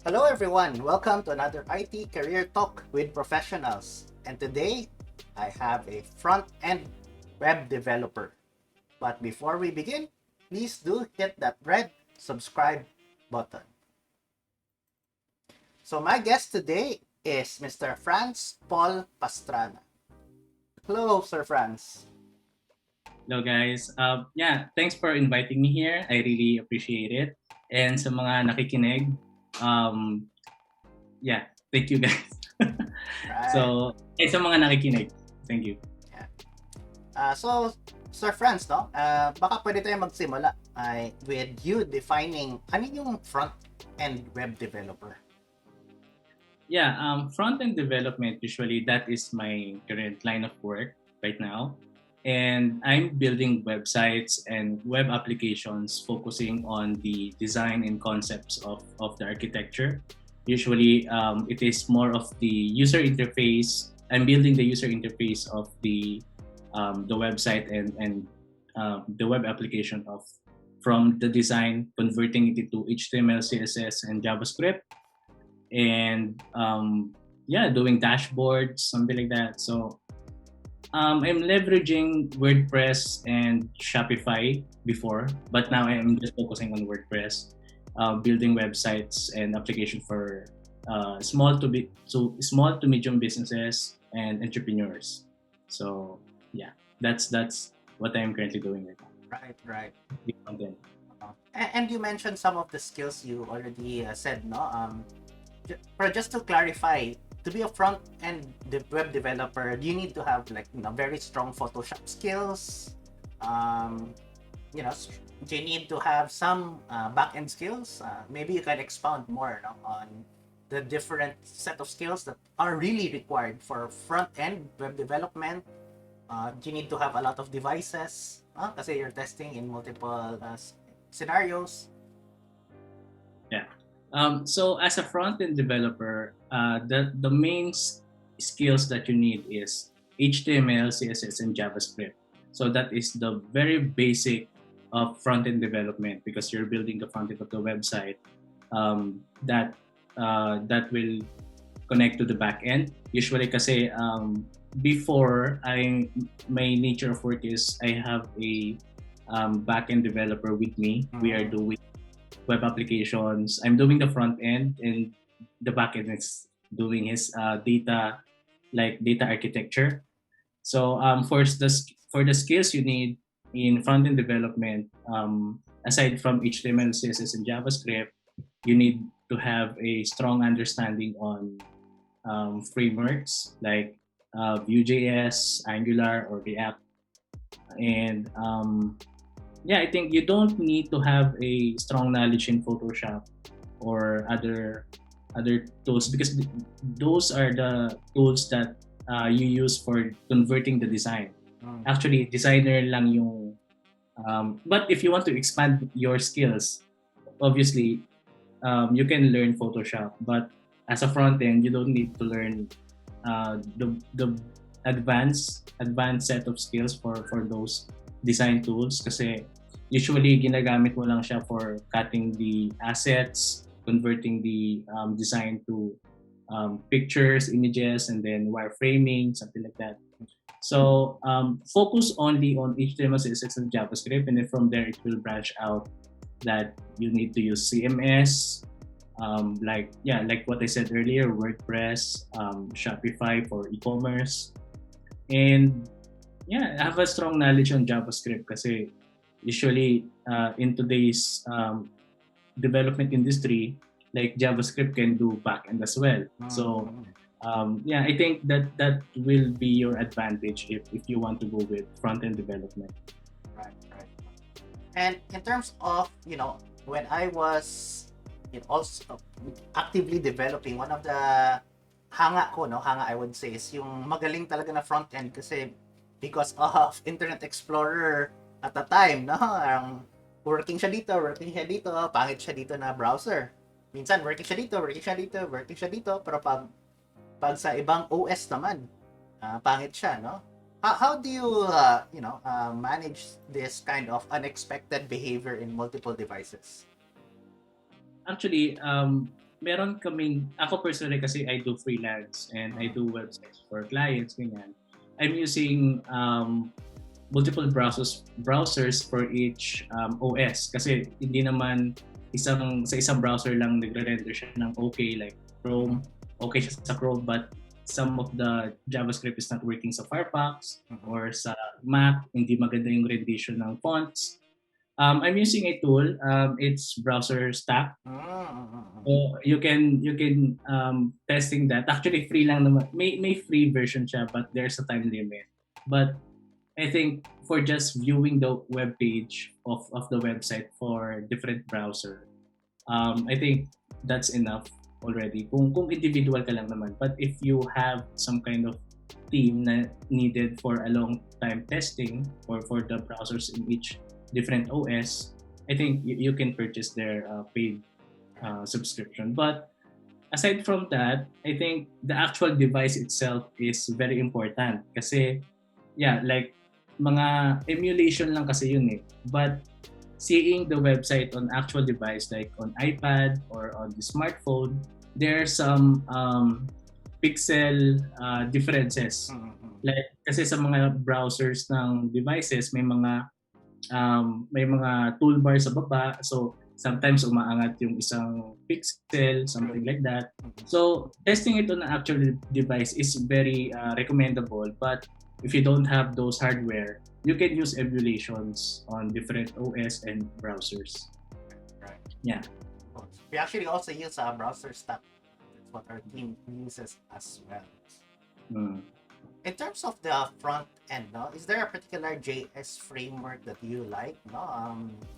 Hello everyone, welcome to another IT Career Talk with Professionals. And today, I have a front-end web developer. But before we begin, please do hit that red subscribe button. So my guest today is Mr. Franz Paul Pastrana. Hello, Sir Franz. Hello guys. Thanks for inviting me here. I really appreciate it. And sa mga nakikinig, um, yeah, thank you guys. Right. So, sa mga nakikinig, thank you. Yeah. So, Sir Franz, no? Baka pwede tayo magsimula with you defining ano yung front-end web developer. Yeah, front-end development, usually that is my current line of work right now. And I'm building websites and web applications focusing on the design and concepts of the architecture. Usually, it is more of the user interface. I'm building the user interface of the website and the web application of from the design, converting it into HTML, CSS, and JavaScript, and doing dashboards, something like that. So I'm leveraging WordPress and Shopify before, but now I'm just focusing on WordPress, building websites and application for small to medium businesses and entrepreneurs. So yeah, that's what I'm currently doing right now. Right. The content. And you mentioned some of the skills you already said, no? But just to clarify, to be a front-end web developer, you need to have very strong Photoshop skills. Um, you need to have some back-end skills. Maybe you can expound more, no, on the different set of skills that are really required for front-end web development. You need to have a lot of devices, kasi you're testing in multiple scenarios. Yeah. So as a front-end developer, the main skills that you need is HTML, CSS, and JavaScript. So that is the very basic of front-end development because you're building the front end of the website that will connect to the back end. Usually, kasi before my nature of work is I have a back-end developer with me. We are doing web applications. I'm doing the front end, and the back end is doing his data architecture. So for the skills you need in front end development, aside from HTML, CSS, and JavaScript, you need to have a strong understanding on frameworks like Vue.js, Angular, or React, and I think you don't need to have a strong knowledge in Photoshop or other tools because those are the tools that you use for converting the design. Actually, designer lang yung but if you want to expand your skills, obviously you can learn Photoshop, but as a front end, you don't need to learn the advanced set of skills for those design tools kasi usually ginagamit mo lang siya for cutting the assets, converting the design to pictures, images, and then wireframing, something like that. So focus only on HTML, CSS, and JavaScript, and then from there it will branch out that you need to use CMS, like what I said earlier, WordPress, Shopify for e-commerce, and have a strong knowledge on JavaScript kasi usually in today's development industry, like JavaScript can do backend as well. So I think that will be your advantage if you want to go with front-end development. Right. And in terms of, when I was also actively developing, one of the hanga I would say is yung magaling talaga na front end kasi because of Internet Explorer at the time, no? Working siya dito, pangit siya dito na browser. Minsan working siya dito, pero pag sa ibang OS naman, pangit siya, no? How do you, manage this kind of unexpected behavior in multiple devices? Actually, meron kaming, ako personally kasi I do freelance and I do websites for clients, ganyan. I'm using multiple browsers for each OS kasi hindi naman sa isang browser lang nagre-render siya ng okay, like Chrome, okay siya sa Chrome, but some of the JavaScript is not working sa Firefox or sa Mac, hindi maganda yung rendition ng fonts. I'm using a tool, it's browser stack. So you can testing that. Actually free lang naman. May free version siya, but there's a time limit. But I think for just viewing the web page of the website for different browser, I think that's enough already. Kung individual ka lang naman. But if you have some kind of team na needed for a long time testing or for the browsers in each different OS, I think you can purchase their paid subscription. But aside from that, I think the actual device itself is very important kasi like mga emulation lang kasi yun eh. But seeing the website on actual device like on iPad or on the smartphone, there are some pixel differences. Like kasi sa mga browsers ng devices may mga toolbar sa baba, so sometimes umaangat yung isang pixel, something like that. So testing it on an actual device is very recommendable, but if you don't have those hardware, you can use emulations on different OS and browsers. Right. Yeah. We actually also use a browser stack. That's what our team uses as well. In terms of the front end, no, is there a particular JS framework that you like? No,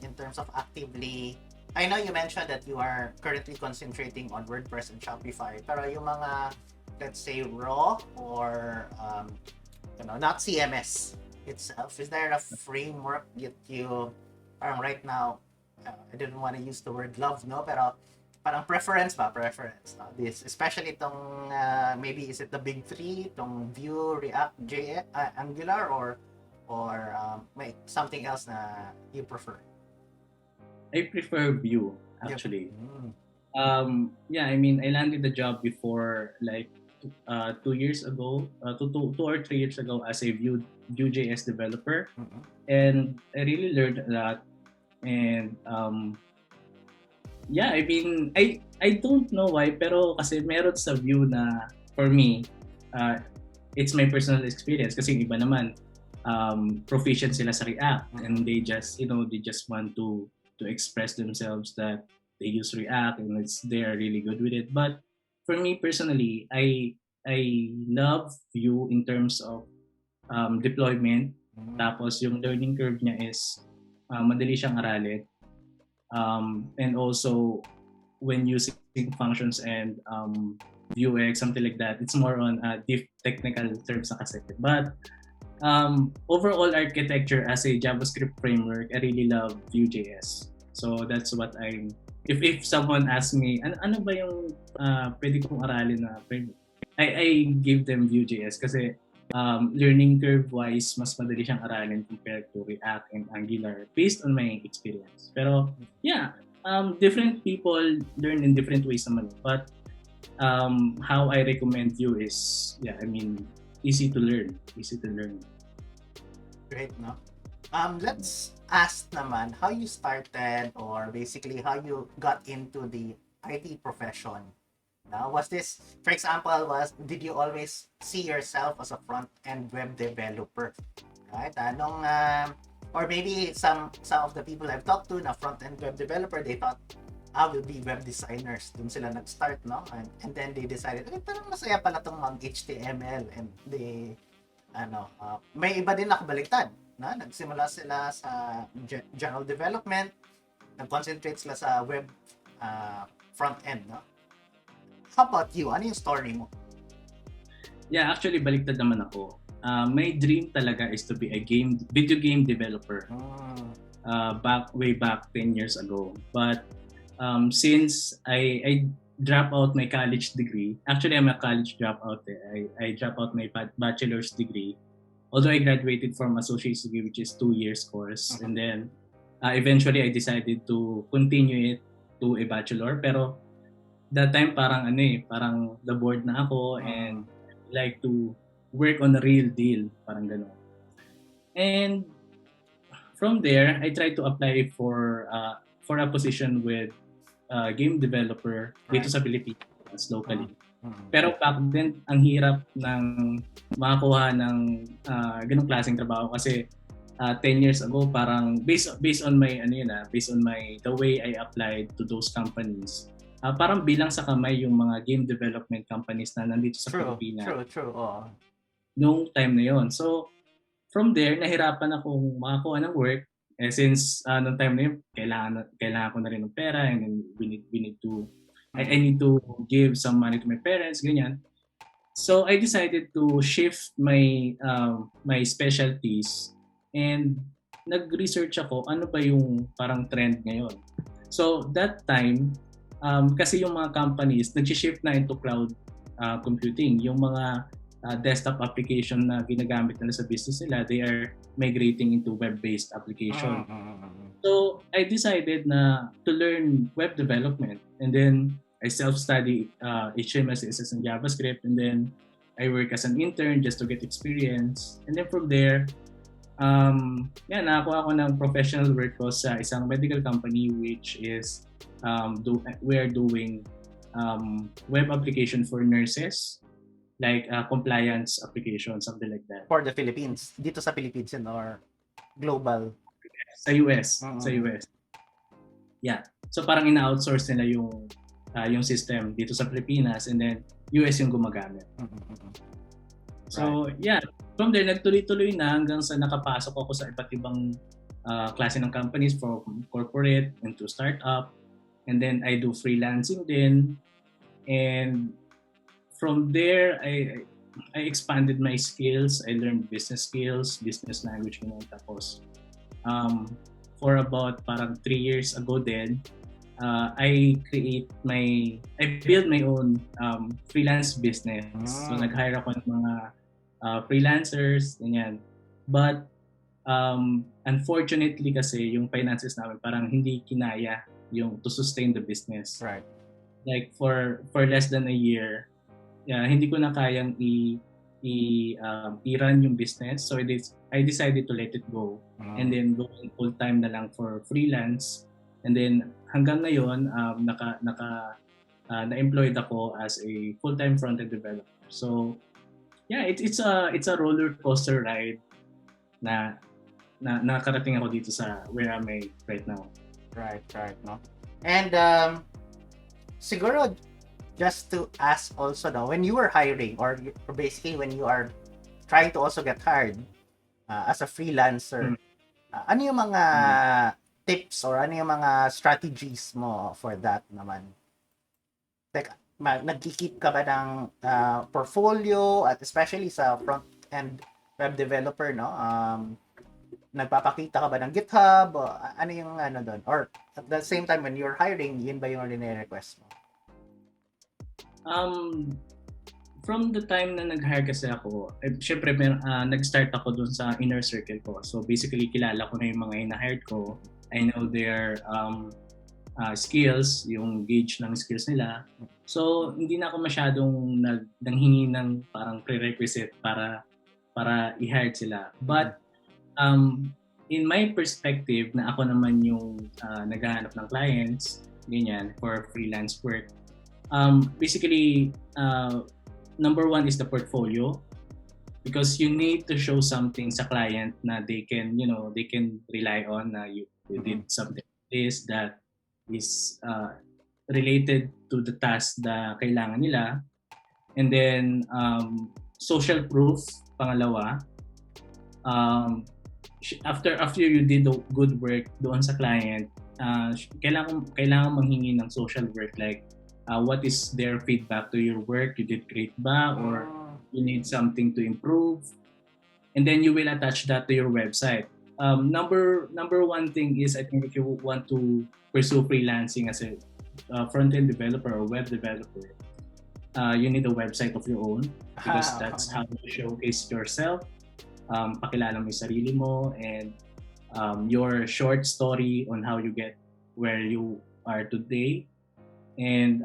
in terms of actively, I know you mentioned that you are currently concentrating on WordPress and Shopify, pero yung mga, let's say, raw or not CMS itself, is there a framework that you parang right now, I didn't want to use the word love, no, pero parang preference, no? This, especially itong maybe is it the big three, itong Vue, React, Angular, or may something else na you prefer? I prefer Vue actually. I mean, I landed the job before like 2 years ago, 2 or 3 years ago as a Vue.js developer, and I really learned a lot. And I mean, I don't know why, pero kasi meron sa Vue na for me, it's my personal experience kasi iba naman proficient sila sa React, and they just want to express themselves that they use React and they are really good with it. But for me personally, I love Vue in terms of deployment. Tapos yung learning curve niya is madali siyang aralin. And also when using functions and Vuex, something like that, it's more on deep technical terms na kasi. But overall architecture as a JavaScript framework, I really love Vue.js. So that's what if someone asks me, ano ba yung pwede kong aralin na framework, I give them Vue.js kasi learning curve wise mas madali siyang aralin compared to React and Angular based on my experience. Pero different people learn in different ways naman, but how I recommend Vue is easy to learn. Great, no? Let's ask naman how you started, or basically how you got into the IT profession. Now, was this, for example, did you always see yourself as a front-end web developer? Right? Or maybe some of the people I've talked to na front-end web developer, they thought, will be web designers. Dun sila nag-start, no? And then they decided, parang masaya pala tong mag-HTML, and they, may iba din nakabaliktad, na nagsimula sila sa general development, nag-concentrate sila sa web front-end, no? How about you? Ano yung story mo? Yeah, actually baliktad naman ako. My dream talaga is to be a video game developer. Way back 10 years ago. But since I dropped out my college degree, actually I'm a college dropout. I dropped out my bachelor's degree. Although I graduated from associate's degree, which is 2 years course, and then eventually I decided to continue it to a bachelor. Pero that time parang parang the board na ako and like to work on a real deal, parang gano'n. And from there, I tried to apply for a position with game developer dito sa Pilipinas locally. Pero back then, ang hirap ng makakuha ng ganung klaseng trabaho kasi 10 years ago, parang based on my based on my the way I applied to those companies, parang bilang sa kamay yung mga game development companies na nandito sa Pilipinas. True. Noong time na yon. So, from there, nahirapan akong makakuha ng work. Since noong time na yun, kailangan ko na rin ng pera and then we need to I need to give some money to my parents, ganyan. So I decided to shift my my specialties and nag-research ako ano ba yung parang trend ngayon. So that time, kasi yung mga companies nag-shift na into cloud computing. Yung mga desktop application na ginagamit nila sa business nila, they are migrating into web-based application. So I decided na to learn web development, and then I self-study HTML, CSS, and JavaScript, and then I work as an intern just to get experience. And then from there, nakakuha ako ng professional work ko sa isang medical company, which is we are doing web application for nurses, like compliance application, something like that. For the Philippines, dito sa Philippines yun or global? Sa US, sa US. Yeah. So parang ina-outsource nila yung system dito sa Pilipinas, and then US yung gumagamit. So yeah, from there nagtuloy-tuloy na hanggang sa nakapasok ako sa iba't ibang klase ng companies, from corporate into startup, and then I do freelancing din, and from there I expanded my skills. I learned business skills, business language, tapos for about parang 3 years ago then, I build my own freelance business. So nag-hire ako ng mga freelancers, ganyan. But unfortunately kasi yung finances namin parang hindi kinaya yung to sustain the business. Right. Like for less than a year, hindi ko na kayang i-run yung business. So I decided to let it go, and then go full time na lang for freelance. And then hanggang ngayon, na-employed ako as a full-time Frontend developer. So yeah, it's a roller coaster ride na nakarating ako dito sa where am I right now. Right, no. And siguro just to ask also now, when you were hiring or basically when you are trying to also get hired as a freelancer, ano yung mga tips or ano yung mga strategies mo for that naman? Like, nag-keep ka ba ng portfolio, at especially sa front-end web developer, no? Nagpapakita ka ba ng GitHub? O, ano yung ano doon? Or at the same time, when you're hiring, yun ba yung request mo? From the time na nag-hire kasi ako, syempre nag-start ako dun sa inner circle ko. So basically, kilala ko na yung mga ina-hired ko. I know their skills, yung gauge ng skills nila. So hindi na ako masyadong nanghingi ng parang prerequisite para i-hire sila. But in my perspective, na ako naman yung naghahanap ng clients, ganyan, for freelance work, basically, number one is the portfolio, because you need to show something sa client na they can rely on, na you did something that is related to the task na kailangan nila. And then social proof, pangalawa, after you did the good work doon sa client, kailangan manghingi ng social work, like what is their feedback to your work, you did great ba, or you need something to improve, and then you will attach that to your website. Number one thing is, I think, if you want to pursue freelancing as a front-end developer or web developer, you need a website of your own, because that's how you showcase yourself, pakilala mo yung sarili mo, and your short story on how you get where you are today. and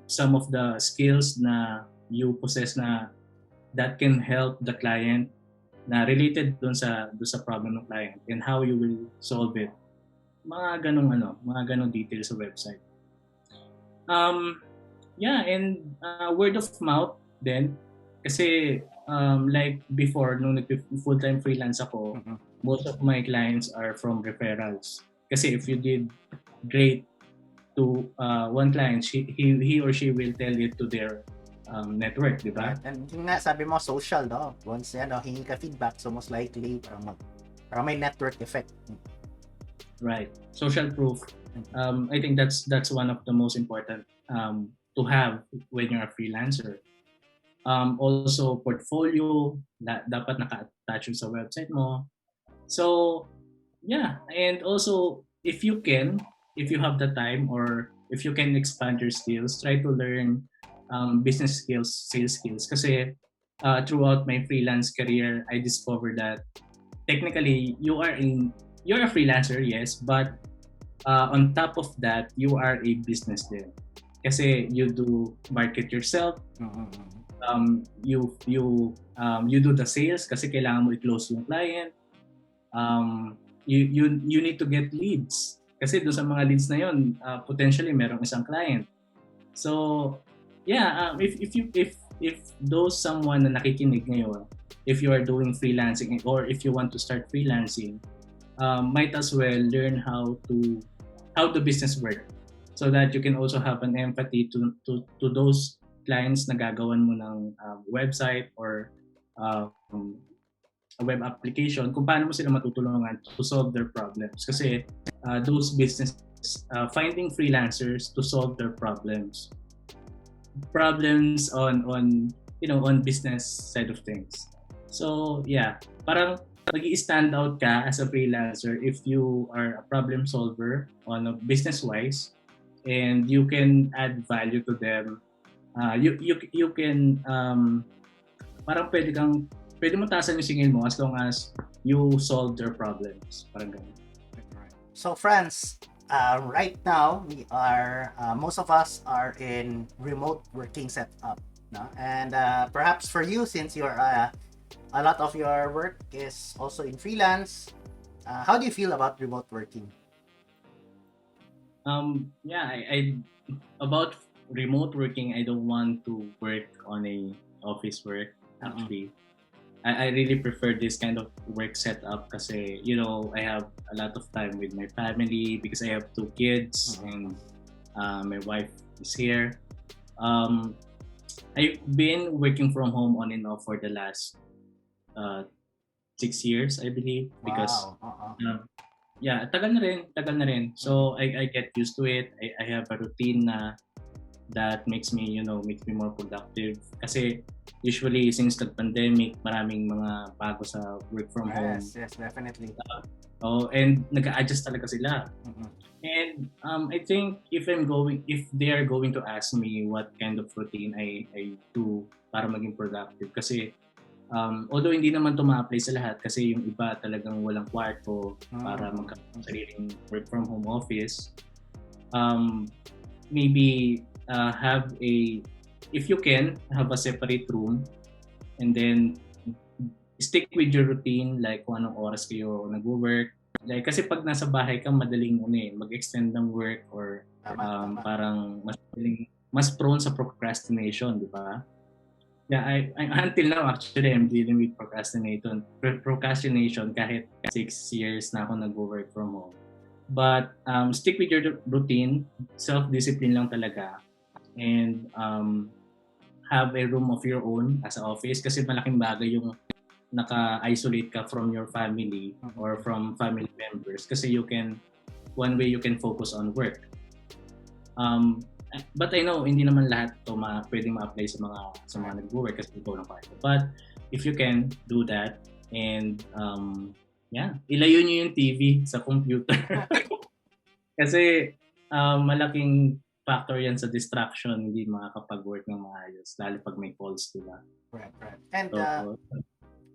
some of the skills na you possess na that can help the client na related dun sa problem ng client and how you will solve it. Mga ganong details sa website. Yeah, and word of mouth then kasi like before nung full-time freelance ako, most of my clients are from referrals. Kasi if you did great to one client, he or she will tell it to their network, di ba? Right. And yung nga, sabi mo, social, no? Once hingi ka feedback, so most likely, parang may network effect. Right. Social proof. I think that's one of the most important to have when you're a freelancer. Also, portfolio, dapat naka-attach sa website mo. So, yeah. And also, if you have the time or if you can expand your skills, try to learn business skills, sales skills. Kasi throughout my freelance career, I discovered that technically you're a freelancer, yes, but on top of that, you are a business din. Kasi you do market yourself, you do the sales kasi kailangan mo i-close yung client. You need to get leads kasi doon sa mga leads na yon potentially merong isang client. So yeah, if those someone na nakikinig ngayon, if you are doing freelancing or if you want to start freelancing, might as well learn how the business work so that you can also have an empathy to those clients na gagawan mo ng website or a web application, kung paano mo sila matutulungan to solve their problems. Kasi those business finding freelancers to solve their problems on business side of things. So yeah, parang magi-stand out ka as a freelancer if you are a problem solver on a business wise and you can add value to them. You can parang pwede mo taasan yung singil mo as long as you solve their problems. Parang ganun. So Franz, right now we are most of us are in remote working setup, no? And perhaps for you, since you're a lot of your work is also in freelance, how do you feel about remote working? Yeah, I about remote working, I don't want to work on a office work actually. I really prefer this kind of work setup kasi I have a lot of time with my family because I have 2 kids and my wife is here. I've been working from home on and off for the last 6 years, I believe, because yeah, tagal na rin. So I get used to it. I have a routine na that makes me more productive. Kasi usually since the pandemic, maraming mga bago sa work from home. Yes, definitely. And nag-a-adjust talaga sila. And I think if they are going to ask me what kind of routine I do para maging productive, kasi although hindi naman to ma-apply sa lahat kasi yung iba talagang walang kwarto para magkaroon ng sariling work from home office, maybe if you can have a separate room and then stick with your routine, like kung anong oras kayo nag-work. Like, kasi pag nasa bahay ka, madaling mag-extend ng work or parang mas prone sa procrastination, di ba? Yeah, I until now actually I'm dealing with procrastination kahit 6 years na ako nag-work from home. But stick with your routine, self-discipline lang talaga, and have a room of your own as an office kasi malaking bagay yung naka-isolate ka from your family or from family members kasi one way you can focus on work. But I know hindi naman lahat to pwedeng ma-apply sa mga nag-work kasi ikaw ng partner. But if you can do that and ilayo niyo yung TV sa computer. Kasi malaking factor yan sa distraction, hindi makakapag-work ng maayos, lalo pag may calls, diba? Right. And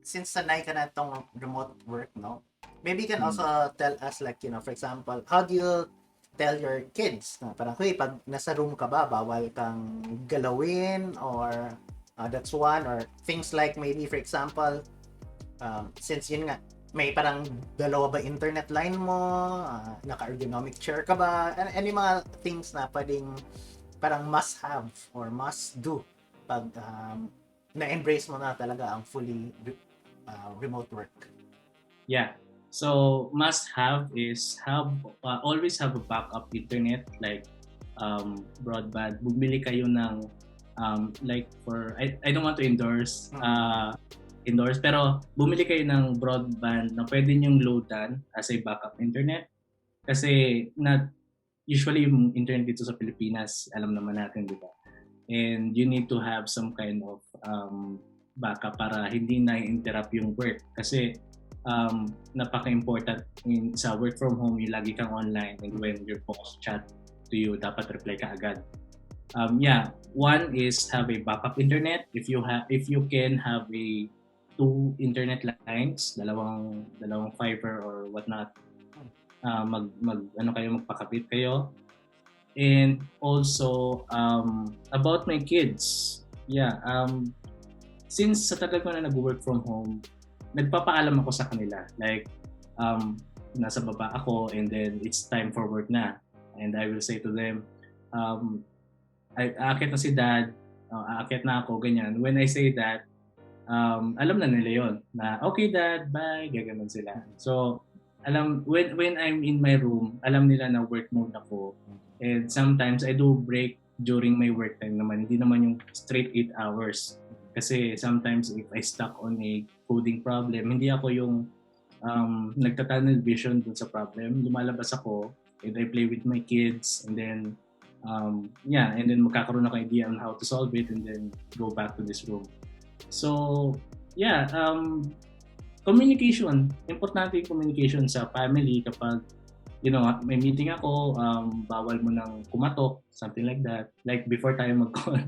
since sanay ka na itong remote work, no? Maybe you can also tell us, like, for example, how do you tell your kids na parang, hey, pag nasa room ka ba, bawal kang galawin, or that's one, or things like maybe, for example, since yun nga, may parang dalawa ba internet line mo, naka-ergonomic chair ka ba, and any mga things na pwedeng parang must have or must do pag na-embrace mo na talaga ang fully remote work. Yeah. So must have is always have a backup internet, like broadband. Bumili kayo ng like for I don't want to endorse pero bumili kayo ng broadband na pwede niyong loadan as a backup internet, kasi usually yung internet dito sa Pilipinas, alam naman natin, di ba? And you need to have some kind of backup para hindi na-interrupt yung work, kasi napaka-important sa work from home, yung lagi kang online, and when your boss chat to you, dapat reply ka agad. One is have a backup internet. If you can have a 2 internet lines, dalawang fiber or whatnot, magpakabit kayo. And also about my kids, since sa tagal ko na nag-work from home, nagpapaalam ako sa kanila, like nasa baba ako and then it's time for work na, and I will say to them, aakit na si dad, aakit na ako, ganyan. When I say that, alam na nila yon na okay dad, bye, gaganon sila. So when I'm in my room, alam nila na work mode ako, and sometimes I do break during my work time naman, hindi naman yung straight 8 hours. Kasi sometimes if I stuck on a coding problem, hindi ako yung nagta-tunnel vision dun sa problem. Lumalabas ako and I play with my kids, and then and then magkakaroon ako idea on how to solve it, and then go back to this room. So communication, importante yung communication sa family. Kapag may meeting ako, bawal mo nang kumatok, something like that. Like before tayo mag-call,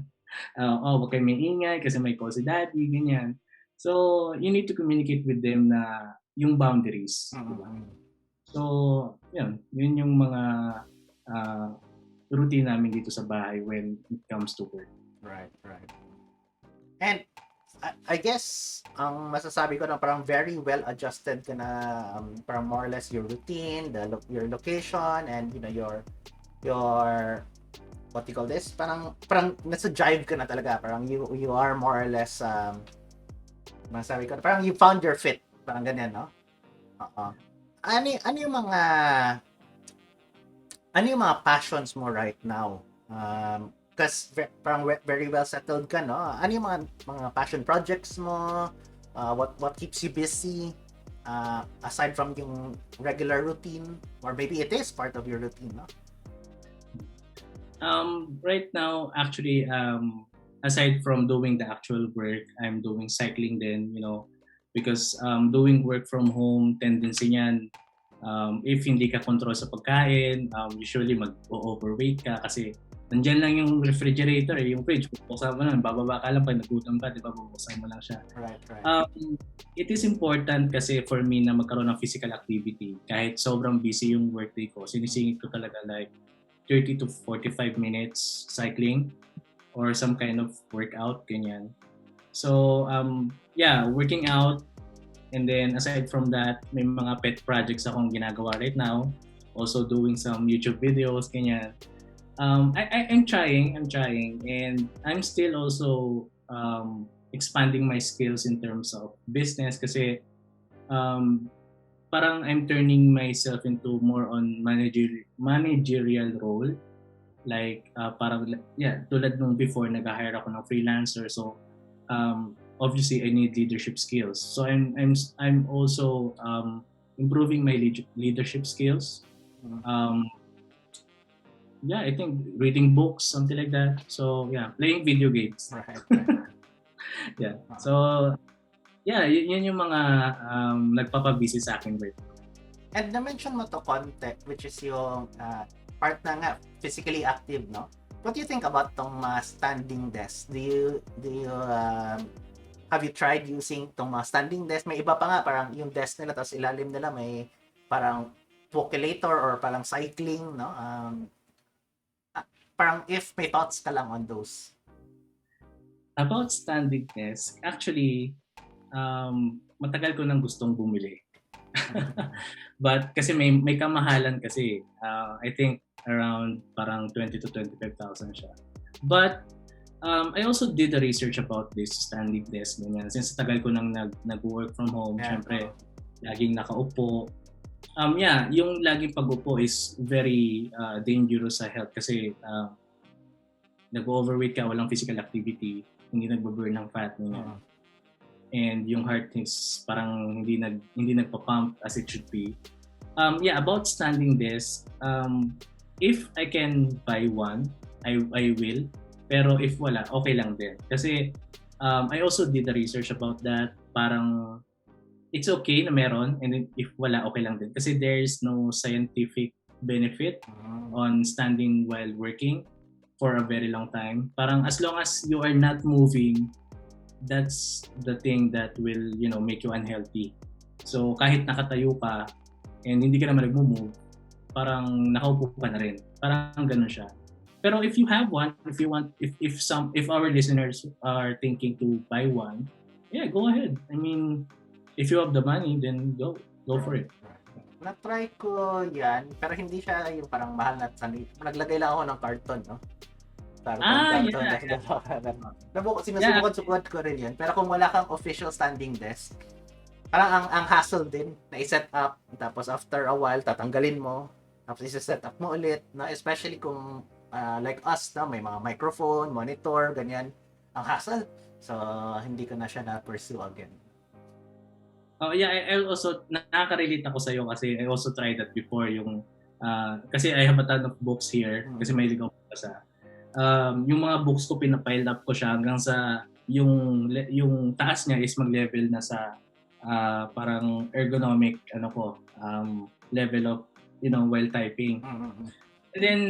wag kayo may ingay kasi may call si daddy, ganyan. So you need to communicate with them na yung boundaries, diba? So yun yung mga routine namin dito sa bahay when it comes to work. Right. And I guess ang masasabi ko na parang very well adjusted ka na, parang more or less your routine, your location, and your what you call this, parang nasa jive ka na talaga, parang you are more or less masasabi ko na parang you found your fit, parang ganyan, no? Ano yung mga passions mo right now? Because parang very well settled ka, no? Ano yung mga passion projects mo? What keeps you busy? Aside from yung regular routine, or maybe it is part of your routine, no? Right now, actually, aside from doing the actual work, I'm doing cycling then, because doing work from home, tendency niyan, if hindi ka control sa pagkain, usually mag-overweight ka kasi nandiyan lang yung refrigerator, yung fridge, bubuksan mo lang, bababa ka lang pag nagutom ka, di ba, bubuksan mo lang siya. Right. It is important kasi for me na magkaroon ng physical activity. Kahit sobrang busy yung workday ko, sinisingit ko talaga like 30 to 45 minutes cycling or some kind of workout, ganyan. So, working out, and then aside from that, may mga pet projects akong ginagawa right now. Also doing some YouTube videos, ganyan. I'm trying, and I'm still also expanding my skills in terms of business kasi parang I'm turning myself into more on managerial role, like parang tulad nung before nag-hire ako ng freelancer, so obviously I need leadership skills, so I'm also improving my leadership skills. I think reading books, something like that. So playing video games. Right. So yun yung mga nagpapabisi sa akin right now. And na-mention mo to content, which is yung part na nga physically active, no? What do you think about tong standing desk? Do you have you tried using tong standing desk? May iba pa nga, parang yung desk nila tapos ilalim nila may parang vocalator or parang cycling, no? Parang if may thoughts ka lang on those. About standing desk, actually, matagal ko nang gustong bumili. But kasi may kamahalan kasi. I think around parang 20 to 25,000 siya. But I also did the research about this standing desk ganyan. Since tagal ko nang nag-work from home, syempre laging nakaupo. Yung laging pag-upo is very dangerous sa health kasi nag-overweight ka, walang physical activity, hindi nagbo-burn ng fat ganyan. And yung heart is parang hindi nagpa-pump as it should be. About standing desk, if I can buy one, I will. Pero if wala, okay lang din. Kasi I also did the research about that. Parang it's okay na meron, and then if wala, okay lang din. Kasi there's no scientific benefit on standing while working for a very long time. Parang as long as you are not moving, that's the thing that will, make you unhealthy. So kahit nakatayo ka and hindi ka naman nag-move, parang nakaupo ka na rin. Parang ganun siya. Pero if you have one, if you want, if our listeners are thinking to buy one, yeah, go ahead. I mean, if you have the money, then go for it. Na-try ko yan, pero hindi siya yung parang mahal na sanay. Naglagay lang ako ng carton, no? Sinusubukan ko rin yun. Pero kung wala kang official standing desk, parang ang hassle din na i-set up. Tapos after a while, tatanggalin mo. Tapos i-set up mo ulit. No? Especially kung like us, no? May mga microphone, monitor, ganyan. Ang hassle. So, hindi ko na siya na-pursue again. I also, nakaka-relate ako sa'yo kasi I also tried that before. Kasi I have a ton of books here. Kasi may ligaw ko sa yung mga books ko, pinapile up ko siya hanggang sa yung taas niya is mag-level na sa parang ergonomic level of while typing. And then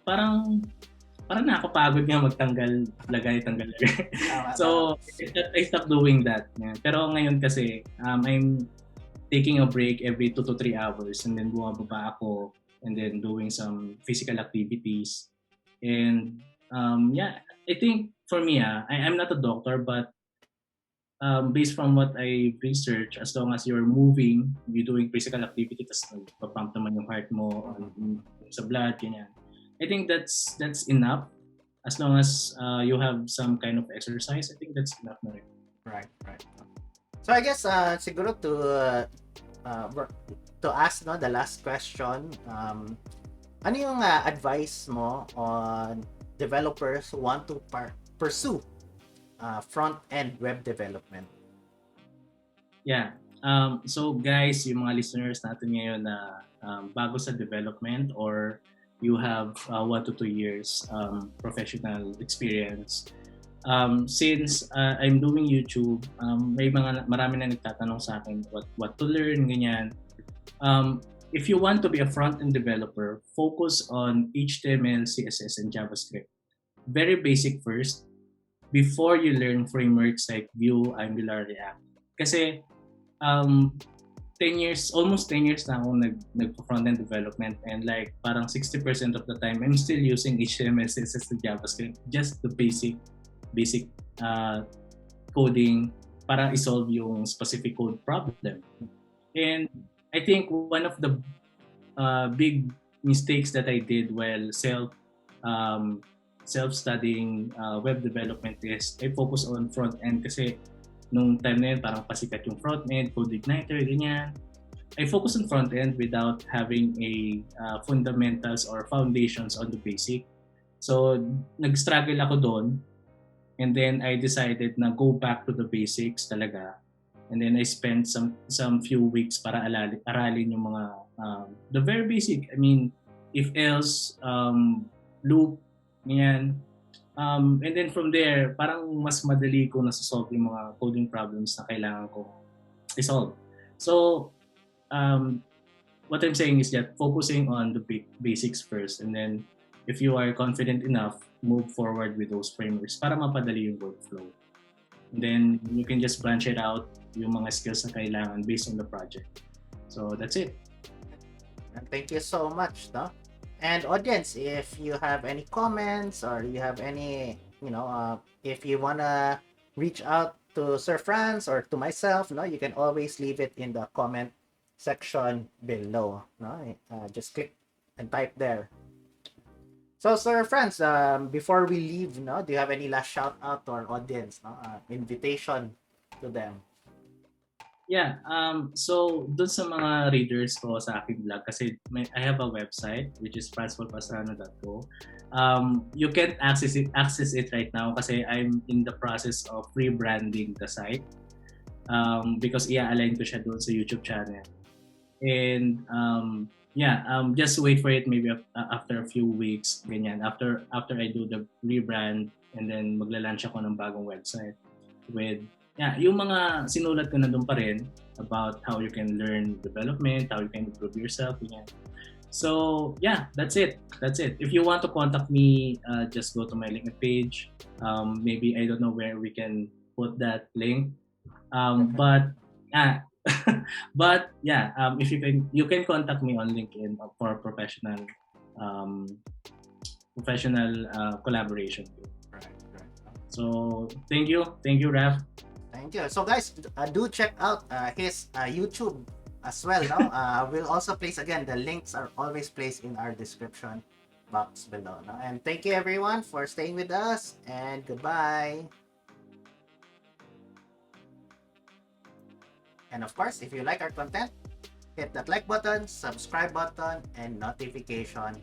parang nakakapagod nga magtanggal lagay. So I stopped doing that. Yeah. Pero ngayon kasi I'm taking a break every 2 to 3 hours and then bumababa ako and then doing some physical activities. And I think for me, I'm not a doctor, but based from what I research, as long as you're moving, you're doing physical activity, tapos nagpa-pump naman yung heart mo sa blood, ganyan. I think that's enough. As long as you have some kind of exercise, I think that's enough na rin. Right. So I guess siguro to ask the last question, ano yung advice mo on developers who want to pursue front-end web development? Yeah. So guys, yung mga listeners natin ngayon na bago sa development or you have 1 to 2 years professional experience. Since I'm doing YouTube, marami na nagtatanong sa akin what to learn, ganyan. If you want to be a front-end developer, focus on HTML, CSS, and JavaScript. Very basic first, before you learn frameworks like Vue, Angular, React. Kasi almost 10 years na ako nag-front-end development, and like parang 60% of the time, I'm still using HTML, CSS, and JavaScript. Just the basic coding para isolve yung specific code problem. And I think one of the big mistakes that I did while self-studying web development is I focus on front-end kasi nung time na yun parang pasikat yung front-end, code igniter, ganyan. I focus on front-end without having a fundamentals or foundations on the basic. So, nag-struggle ako doon, and then I decided na go back to the basics talaga. And then I spent some few weeks para aralin yung mga the very basic. I mean, if else, loop, ganyan. And then from there, parang mas madali ko nasa-solve yung mga coding problems na kailangan ko i-solve. So, what I'm saying is that focusing on the basics first, and then if you are confident enough, move forward with those frameworks para mapadali yung workflow. And then you can just branch it out yung mga skills na kailangan based on the project. So that's it. And thank you so much, no? And audience, if you have any comments or you have any, if you wanna reach out to Sir Franz or to myself, no, you can always leave it in the comment section below. No, just click and type there. So, Sir Franz, before we leave, no, do you have any last shout out to our audience, no, invitation to them? Yeah, so dun sa mga readers ko sa aking blog, kasi I have a website which is franzpastrana.co. You can't access it right now kasi I'm in the process of rebranding the site, because i-align ko siya doon sa YouTube channel. And yeah, just wait for it maybe after a few weeks, ganyan. After I do the rebrand, and then magla-launch ako ng bagong website with yung mga sinulat ko na doon pa rin about how you can learn development, how you can improve yourself, ganyan. So yeah, that's it. If you want to contact me, just go to my LinkedIn page. Maybe I don't know where we can put that link. But but yeah, if you can contact me on LinkedIn for um, professional collaboration. Right, right. So thank you, Raf. Thank you. So guys, do check out his YouTube as well. No, we'll also place again. The links are always placed in our description box below. No? And thank you everyone for staying with us. And goodbye. And of course, if you like our content, hit that like button, subscribe button, and notification